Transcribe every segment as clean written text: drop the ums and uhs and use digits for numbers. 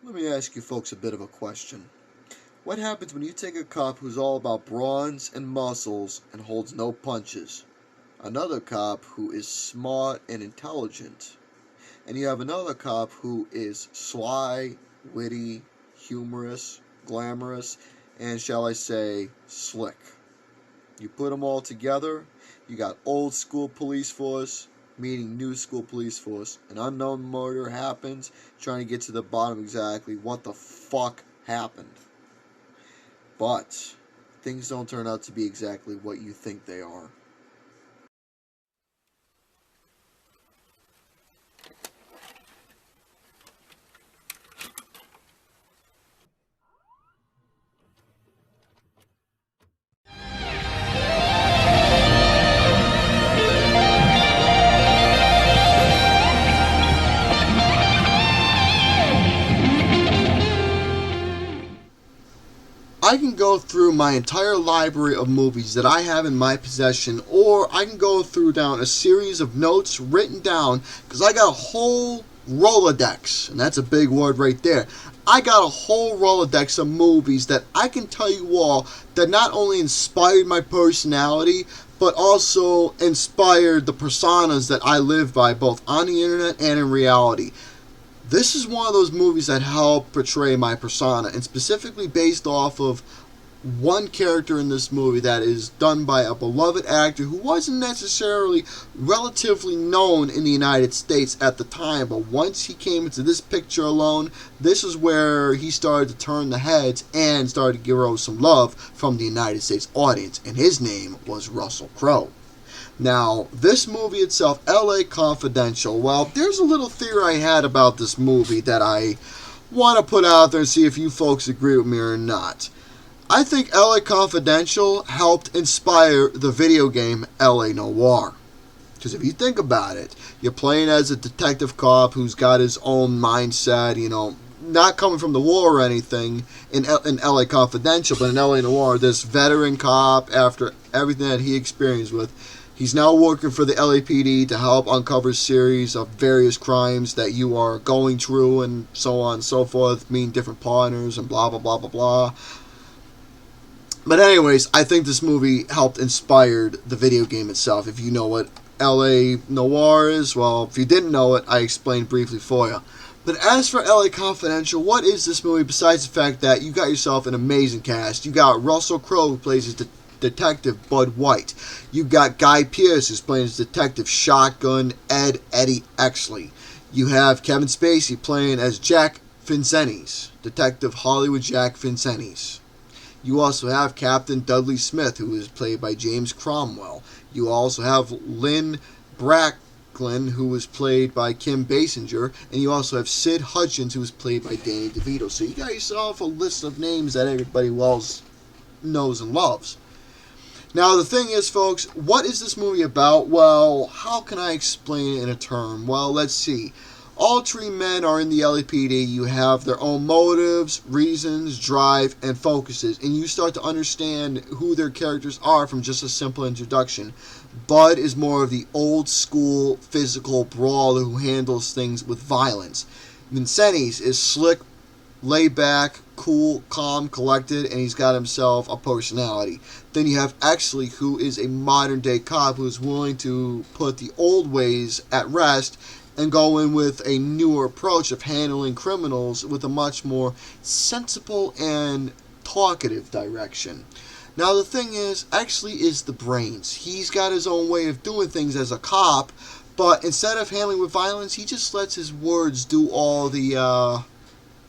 Let me ask you folks a bit of a question. What happens when you take a cop who's all about brawns and muscles and holds no punches? Another cop who is smart and intelligent. And you have another cop who is sly, witty, humorous, glamorous, and shall I say, slick. You put them all together, you got old school police force meeting new school police force. An unknown murder happens, trying to get to the bottom exactly what the fuck happened. But things don't turn out to be exactly what you think they are. I can go through my entire library of movies that I have in my possession, or I can go through down a series of notes written down because I got a whole Rolodex, and that's a big word right there. I got a whole Rolodex of movies that I can tell you all that not only inspired my personality, but also inspired the personas that I live by, both on the internet and in reality. This is one of those movies that help portray my persona, and specifically based off of one character in this movie that is done by a beloved actor who wasn't necessarily relatively known in the United States at the time, but once he came into this picture alone, this is where he started to turn the heads and started to grow some love from the United States audience, and his name was Russell Crowe. Now, this movie itself, LA Confidential, well, there's a little theory I had about this movie that I want to put out there and see if you folks agree with me or not. I think LA Confidential helped inspire the video game LA Noire. Because if you think about it, you're playing as a detective cop who's got his own mindset, not coming from the war or anything in LA Confidential, but in LA Noire, this veteran cop, after everything that he experienced with, he's now working for the LAPD to help uncover a series of various crimes that you are going through and so on and so forth, meeting different partners and blah, blah, blah, blah, blah. But anyways, I think this movie helped inspire the video game itself. If you know what LA Noire is, well, if you didn't know it, I explained briefly for you. But as for LA Confidential, what is this movie besides the fact that you got yourself an amazing cast? You got Russell Crowe, who plays Detective Bud White. You got Guy Pearce, who's playing as Detective Shotgun Eddie Exley. You have Kevin Spacey playing as Jack Vincennes, Detective Hollywood Jack Vincennes. You also have Captain Dudley Smith, who is played by James Cromwell. You also have Lynn Bracklin, who was played by Kim Basinger, and you also have Sid Hutchins, who was played by Danny DeVito. So you got yourself a list of names that everybody well knows and loves. Now, the thing is, folks, what is this movie about? Well, how can I explain it in a term? Well, let's see. All three men are in the LAPD. You have their own motives, reasons, drive, and focuses, and you start to understand who their characters are from just a simple introduction. Bud is more of the old school physical brawler who handles things with violence. Vincennes is slick, laid back, cool, calm, collected, and he's got himself a personality. Then you have Exley, who is a modern day cop who's willing to put the old ways at rest and go in with a newer approach of handling criminals with a much more sensible and talkative direction. Now the thing is, Exley is the brains. He's got his own way of doing things as a cop, but instead of handling with violence, he just lets his words do all the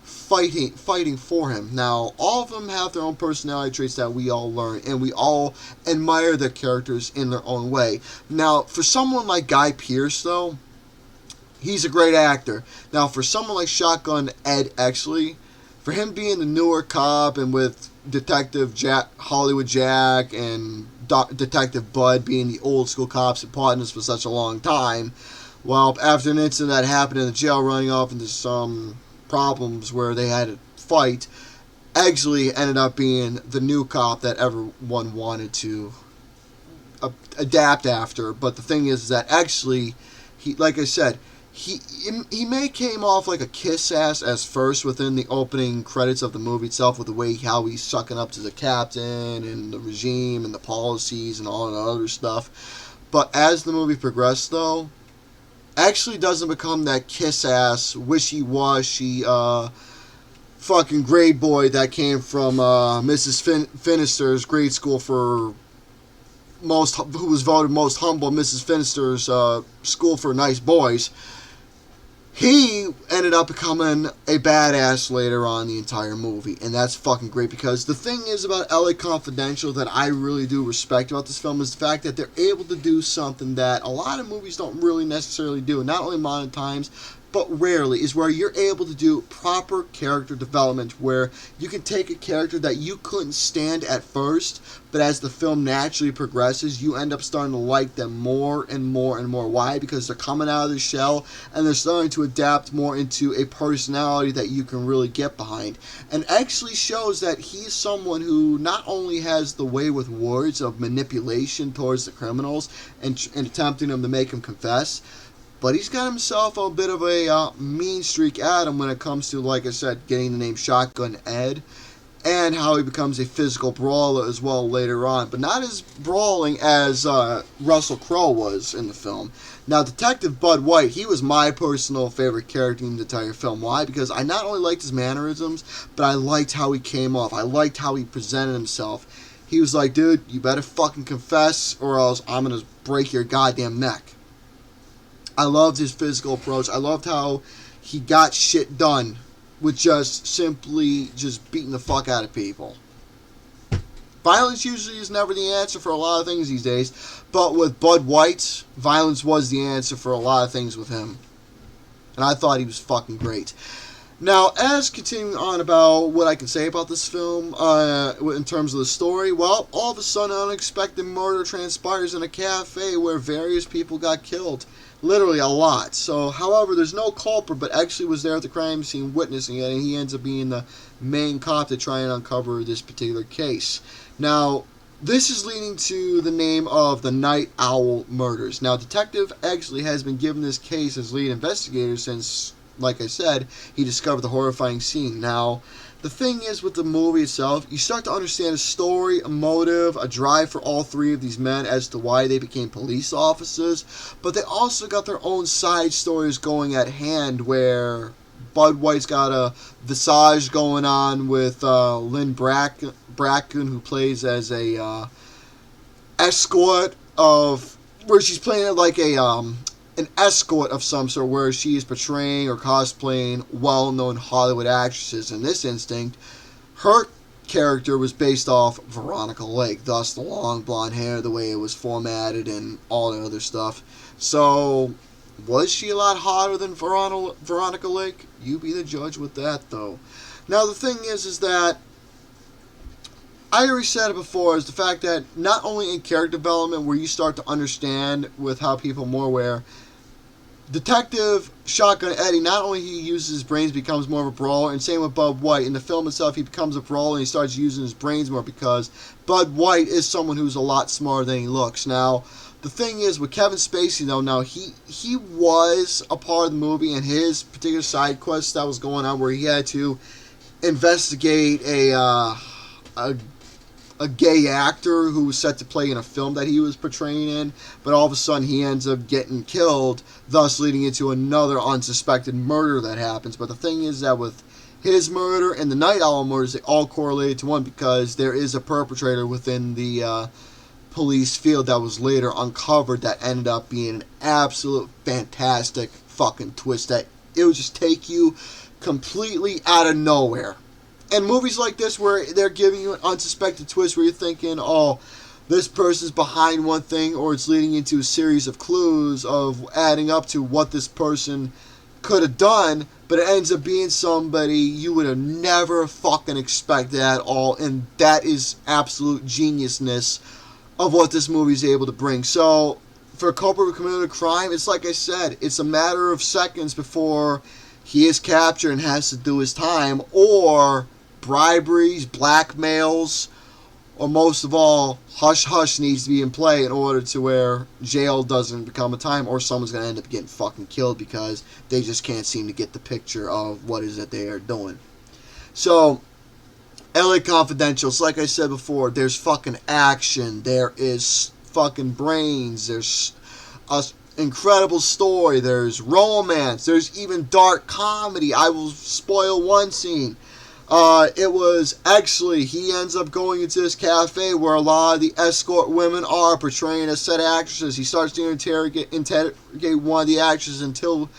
fighting for him. Now, all of them have their own personality traits that we all learn, and we all admire their characters in their own way. Now, for someone like Guy Pearce, though, he's a great actor. Now, for someone like Shotgun Ed Exley, for him being the newer cop and with Detective Hollywood Jack and Detective Bud being the old school cops and partners for such a long time, well, after an incident that happened in the jail running off into some problems where they had to fight, Exley ended up being the new cop that everyone wanted to adapt after. But the thing is that Exley, like I said, he may came off like a kiss ass as first within the opening credits of the movie itself, with the way how he's sucking up to the captain and the regime and the policies and all the other stuff. But as the movie progressed, though, actually doesn't become that kiss ass, wishy washy, fucking grade boy that came from Mrs. Finister's grade school for who was voted most humble, Mrs. Finister's school for nice boys. He ended up becoming a badass later on in the entire movie, and that's fucking great, because the thing is about LA Confidential that I really do respect about this film is the fact that they're able to do something that a lot of movies don't really necessarily do, not only modern times, but rarely, is where you're able to do proper character development, where you can take a character that you couldn't stand at first, but as the film naturally progresses, you end up starting to like them more and more and more. Why? Because they're coming out of their shell, and they're starting to adapt more into a personality that you can really get behind. And actually shows that he's someone who not only has the way with words of manipulation towards the criminals and attempting them to make them confess, but he's got himself a bit of a mean streak at him when it comes to, like I said, getting the name Shotgun Ed, and how he becomes a physical brawler as well later on. But not as brawling as Russell Crowe was in the film. Now, Detective Bud White, he was my personal favorite character in the entire film. Why? Because I not only liked his mannerisms, but I liked how he came off. I liked how he presented himself. He was like, dude, you better fucking confess or else I'm going to break your goddamn neck. I loved his physical approach. I loved how he got shit done with just simply just beating the fuck out of people. Violence usually is never the answer for a lot of things these days, but with Bud White, violence was the answer for a lot of things with him. And I thought he was fucking great. Now, as continuing on about what I can say about this film, in terms of the story, well, all of a sudden, an unexpected murder transpires in a cafe where various people got killed. Literally a lot. So, however, there's no culprit, but actually was there at the crime scene witnessing it, and he ends up being the main cop to try and uncover this particular case. Now, this is leading to the name of the Night Owl Murders. Now, Detective Exley has been given this case as lead investigator since, like I said, he discovered the horrifying scene. Now, the thing is with the movie itself, you start to understand a story, a motive, a drive for all three of these men as to why they became police officers, but they also got their own side stories going at hand, where Bud White's got a visage going on with Lynn Bracken, who plays as a escort of, where she's playing like an escort of some sort, where she is portraying or cosplaying well-known Hollywood actresses. In this instinct, her character was based off Veronica Lake, thus the long blonde hair, the way it was formatted, and all the other stuff. So, was she a lot hotter than Veronica Lake? You be the judge with that, though. Now, the thing is that I already said it before, is the fact that not only in character development where you start to understand with how people more where Detective Shotgun Eddie, not only he uses his brains, becomes more of a brawler, and same with Bud White. In the film itself, he becomes a brawler and he starts using his brains more, because Bud White is someone who's a lot smarter than he looks. Now, the thing is with Kevin Spacey, though, now he was a part of the movie, and his particular side quest that was going on where he had to investigate a gay actor who was set to play in a film that he was portraying in, but all of a sudden he ends up getting killed, thus leading into another unsuspected murder that happens. But the thing is that with his murder and the Night Owl murders, they all correlated to one, because there is a perpetrator within the police field that was later uncovered that ended up being an absolute fantastic fucking twist that it would just take you completely out of nowhere. And movies like this where they're giving you an unsuspected twist where you're thinking, oh, this person's behind one thing, or it's leading into a series of clues of adding up to what this person could have done, but it ends up being somebody you would have never fucking expected at all, and that is absolute geniusness of what this movie is able to bring. So, for a culprit who committed a crime, it's like I said, it's a matter of seconds before he is captured and has to do his time, or briberies, blackmails, or most of all, hush hush needs to be in play in order to where jail doesn't become a time, or someone's going to end up getting fucking killed because they just can't seem to get the picture of what is that they are doing. So, LA Confidential, so like I said before, there's fucking action, there is fucking brains, there's a incredible story, there's romance, there's even dark comedy. I will spoil one scene. It was actually, he ends up going into this cafe where a lot of the escort women are portraying as said actresses. He starts to interrogate one of the actresses until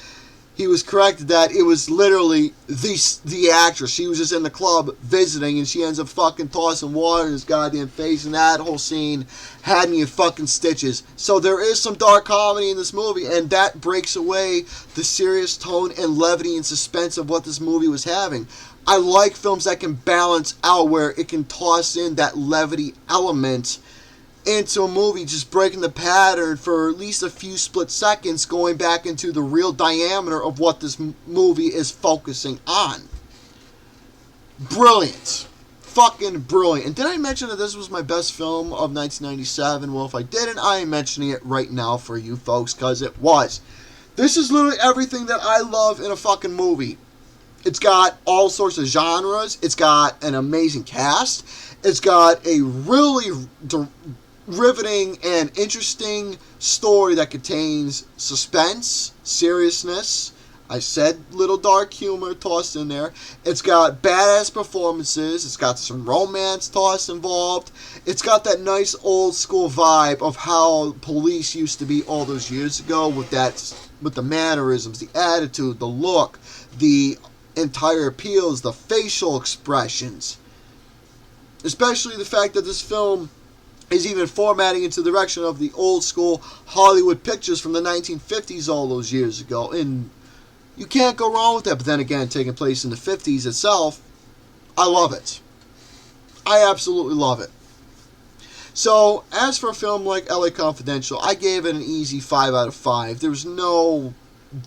he was corrected that it was literally the actress. She was just in the club visiting, and she ends up fucking tossing water in his goddamn face, and that whole scene had me in fucking stitches. So there is some dark comedy in this movie, and that breaks away the serious tone and levity and suspense of what this movie was having. I like films that can balance out where it can toss in that levity element into a movie, just breaking the pattern for at least a few split seconds, going back into the real diameter of what this movie is focusing on. Brilliant. Fucking brilliant. And did I mention that this was my best film of 1997? Well, if I didn't, I am mentioning it right now for you folks, because it was. This is literally everything that I love in a fucking movie. It's got all sorts of genres. It's got an amazing cast. It's got a really riveting and interesting story that contains suspense, seriousness. I said little dark humor tossed in there. It's got badass performances. It's got some romance tossed involved. It's got that nice old school vibe of how police used to be all those years ago, with the mannerisms, the attitude, the look, the entire appeals, the facial expressions. Especially the fact that this film is even formatting into the direction of the old school Hollywood pictures from the 1950s all those years ago. And you can't go wrong with that. But then again, taking place in the 50s itself, I love it. I absolutely love it. So, as for a film like LA Confidential, I gave it an easy 5 out of 5. There's no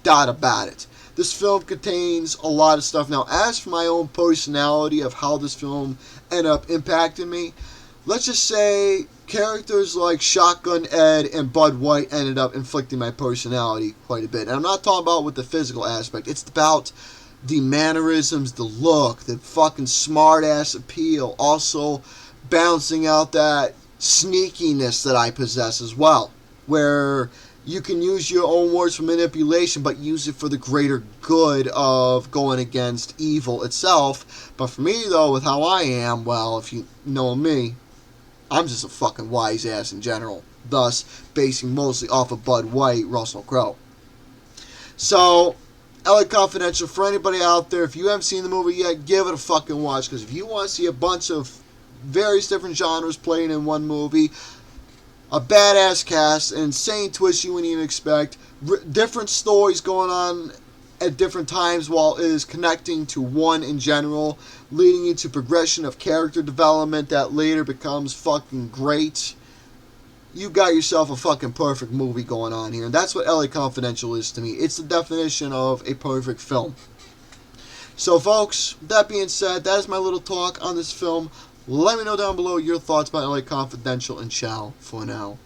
doubt about it. This film contains a lot of stuff. Now, as for my own personality of how this film ended up impacting me, let's just say characters like Shotgun Ed and Bud White ended up inflicting my personality quite a bit. And I'm not talking about with the physical aspect. It's about the mannerisms, the look, the fucking smart-ass appeal. Also balancing out that sneakiness that I possess as well. Where you can use your own words for manipulation, but use it for the greater good of going against evil itself. But for me, though, with how I am, well, if you know me, I'm just a fucking wise ass in general. Thus, basing mostly off of Bud White, Russell Crowe. So, LA Confidential, for anybody out there, if you haven't seen the movie yet, give it a fucking watch. Because if you want to see a bunch of various different genres playing in one movie, a badass cast, an insane twist you wouldn't even expect, different stories going on at different times while it is connecting to one in general, leading into progression of character development that later becomes fucking great. You got yourself a fucking perfect movie going on here, and that's what LA Confidential is to me. It's the definition of a perfect film. So folks, that being said, that is my little talk on this film. Let me know down below your thoughts about LA Confidential, and ciao for now.